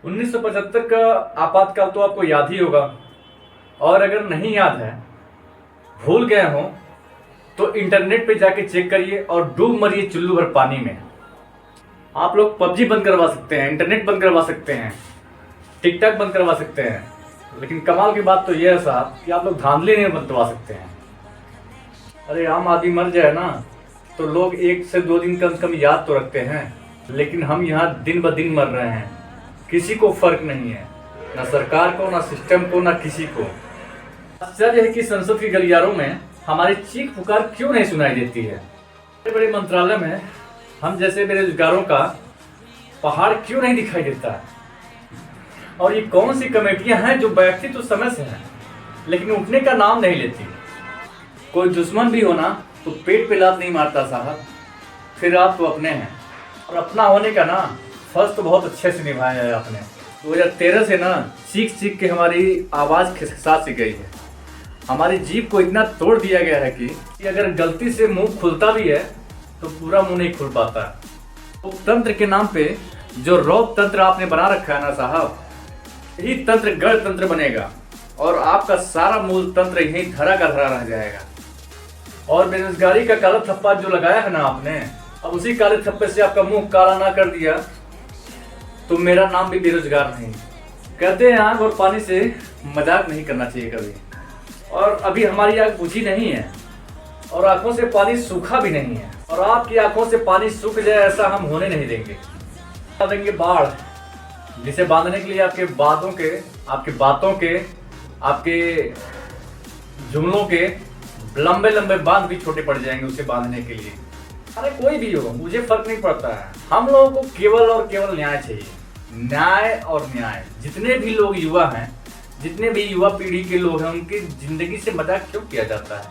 1975 का आपातकाल तो आपको याद ही होगा, और अगर नहीं याद है, भूल गए हो, तो इंटरनेट पे जाके चेक करिए और डूब मरिए चुल्लू भर पानी में। आप लोग पबजी बंद करवा सकते हैं, इंटरनेट बंद करवा सकते हैं, टिकटॉक बंद करवा सकते हैं, लेकिन कमाल की बात तो यह है साहब कि आप लोग धांधली नहीं बंदवा सकते हैं। अरे आम आदमी मर जाए ना तो लोग 1 से 2 दिन कम से कम याद तो रखते हैं, लेकिन हम यहाँ दिन ब दिन मर रहे हैं, किसी को फर्क नहीं है, ना सरकार को, ना सिस्टम को, ना किसी को। आश्चर्य है कि संसद के गलियारों में हमारी चीख पुकार क्यों नहीं सुनाई देती है। बड़े बड़े मंत्रालय में हम जैसे बेरोजगारों का पहाड़ क्यों नहीं दिखाई देता है। और ये कौन सी कमेटियां हैं जो बैठती तो समय से हैं लेकिन उठने का नाम नहीं लेती। कोई दुश्मन भी हो ना तो पेट पे लात नहीं मारता साहब, फिर आप तो अपने हैं, और अपना होने का ना फर्ज तो बहुत अच्छे से निभाया है आपने। 2013 से ना चीख चीख के हमारी आवाज़ खिसखिसा सी गई है, हमारी जीभ को इतना तोड़ दिया गया है कि अगर गलती से मुंह खुलता भी है तो पूरा मुंह नहीं खुल पाता। तो तंत्र के नाम पे जो रौब तंत्र आपने बना रखा है ना साहब, यही तंत्र गणतंत्र बनेगा और आपका सारा मूल तंत्र यहीं धरा का धरा रह जाएगा। और बेरोजगारी का काला थप्पा जो लगाया है ना आपने, अब उसी काले थप्पे से आपका मुंह काला ना कर दिया तो मेरा नाम भी बेरोजगार नहीं। कहते हैं आग और पानी से मजाक नहीं करना चाहिए कभी, और अभी हमारी आग बुझी नहीं है और आंखों से पानी सूखा भी नहीं है, और आपकी आंखों से पानी सूख जाए ऐसा हम होने नहीं देंगे। बाढ़, जिसे बांधने के लिए आपके बातों के आपके जुमलों के लंबे लंबे बांध भी छोटे पड़ जाएंगे उसे बांधने के लिए। अरे कोई भी हो, मुझे फर्क नहीं पड़ता है, हम लोगों को केवल और केवल न्याय चाहिए, न्याय और न्याय। जितने भी लोग युवा हैं, जितने भी युवा पीढ़ी के लोग हैं, उनकी जिंदगी से मजाक क्यों किया जाता है?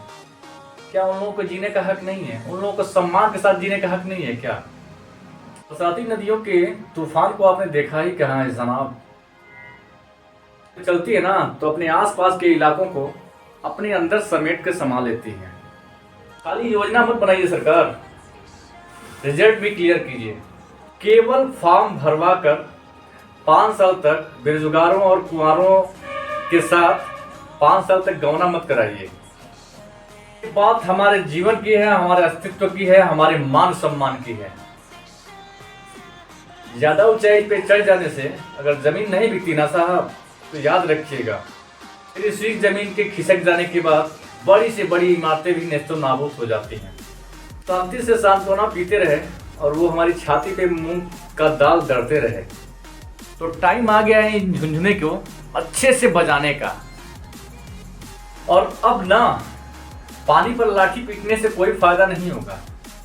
क्या उन लोगों को जीने का हक नहीं है? उन लोगों को सम्मान के साथ जीने का हक नहीं है क्या? बरसाती नदियों के तूफान को आपने देखा ही कहाँ है जनाब। चलती है ना तो अपने आसपास के इलाकों को अपने अंदर समेट कर संभाल लेती है। खाली योजना मत बनाइए सरकार, रिजल्ट भी क्लियर कीजिए। केवल फॉर्म भरवा कर 5 साल तक बेरोजगारों और कुंवारों के साथ 5 साल तक गौना मत कराइए। ये बात हमारे जीवन की है, हमारे अस्तित्व की है, हमारे मान सम्मान की है। ज्यादा ऊंचाई पे चढ़ जाने से अगर जमीन नहीं बिकती ना साहब, तो याद रखिएगा फिर इसी जमीन के खिसक जाने के बाद बड़ी से बड़ी इमारतें भी नेस्तो नाबूद हो जाती हैं। शांति से सांत्वना पीते रहे और वो हमारी छाती पे मूंग का दाल दरते रहे। तो टाइम आ गया है इन झुंझुने को अच्छे से बजाने का। और अब ना पानी पर लाठी पीटने से कोई फायदा नहीं होगा,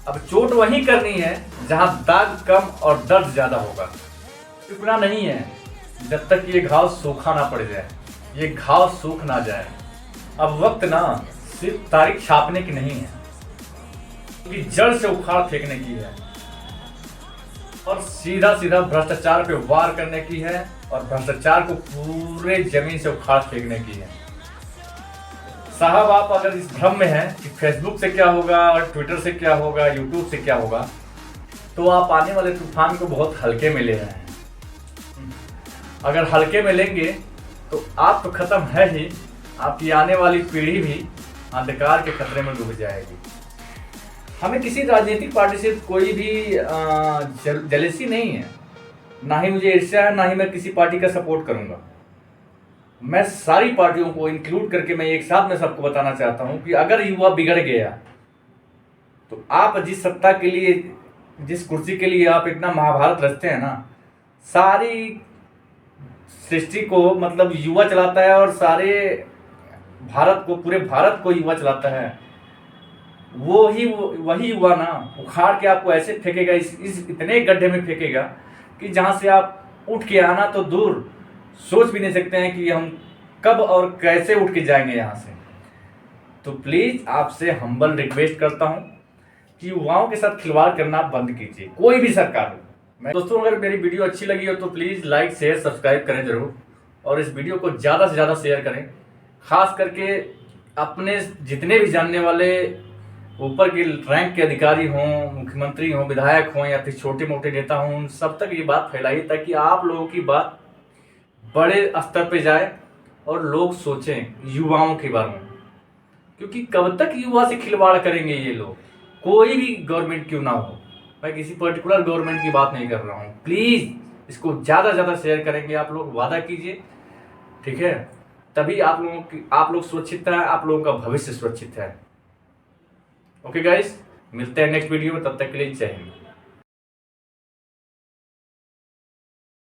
अब चोट वहीं करनी है जहां दाग कम और दर्द ज्यादा होगा। रुकना नहीं है जब तक ये घाव सूखा ना पड़ जाए, ये घाव सूख ना जाए। अब वक्त ना सिर्फ तारीख छापने की नहीं है, कि जड़ से उखाड़ फेंकने की है, और सीधा सीधा भ्रष्टाचार पे वार करने की है, और भ्रष्टाचार को पूरे जमीन से उखाड़ फेंकने की है। साहब आप अगर इस भ्रम में हैं कि फेसबुक से क्या होगा और ट्विटर से क्या होगा, यूट्यूब से क्या होगा, तो आप आने वाले तूफान को बहुत हल्के में ले रहे हैं। अगर हल्के में लेंगे तो आप तो खत्म है ही, आपकी आने वाली पीढ़ी भी अंधकार के खतरे में डूब जाएगी। हमें किसी राजनीतिक पार्टी से कोई भी जेलसी नहीं है, ना ही मुझे ईर्ष्या है, ना ही मैं किसी पार्टी का सपोर्ट करूंगा। मैं सारी पार्टियों को इंक्लूड करके मैं एक साथ में सबको बताना चाहता हूं कि अगर युवा बिगड़ गया तो आप जिस सत्ता के लिए, जिस कुर्सी के लिए आप इतना महाभारत रचते हैं ना, सारी सृष्टि को मतलब युवा चलाता है, और सारे भारत को, पूरे भारत को युवा चलाता है। वही युवा ना उखाड़ के आपको ऐसे फेंकेगा, इस इतने गड्ढे में फेंकेगा कि जहां से आप उठ के आना तो दूर, सोच भी नहीं सकते हैं कि हम कब और कैसे उठ के जाएंगे यहाँ से। तो प्लीज आपसे हम्बल रिक्वेस्ट करता हूँ कि युवाओं के साथ खिलवाड़ करना बंद कीजिए, कोई भी सरकार हो। दोस्तों अगर मेरी वीडियो अच्छी लगी हो तो प्लीज़ लाइक शेयर सब्सक्राइब करें ज़रूर, और इस वीडियो को ज़्यादा से ज़्यादा शेयर करें, खास करके अपने जितने भी जानने वाले ऊपर के रैंक के अधिकारी हों, मुख्यमंत्री हों, विधायक हों, या फिर छोटे मोटे नेता हों, उन सब तक ये बात फैलाइए ताकि आप लोगों की बात बड़े स्तर पे जाए और लोग सोचें युवाओं के बारे में, क्योंकि कब तक युवा से खिलवाड़ करेंगे ये लोग, कोई भी गवर्नमेंट क्यों ना हो। मैं किसी पर्टिकुलर गवर्नमेंट की बात नहीं कर रहा हूँ। प्लीज़ इसको ज़्यादा ज़्यादा शेयर करेंगे आप लोग, वादा कीजिए, ठीक है? तभी आप लोग सुरक्षित हैं, आप लोगों का भविष्य सुरक्षित है। ओके गाइस, मिलते हैं नेक्स्ट वीडियो में, तब तक के लिए जय हिंद।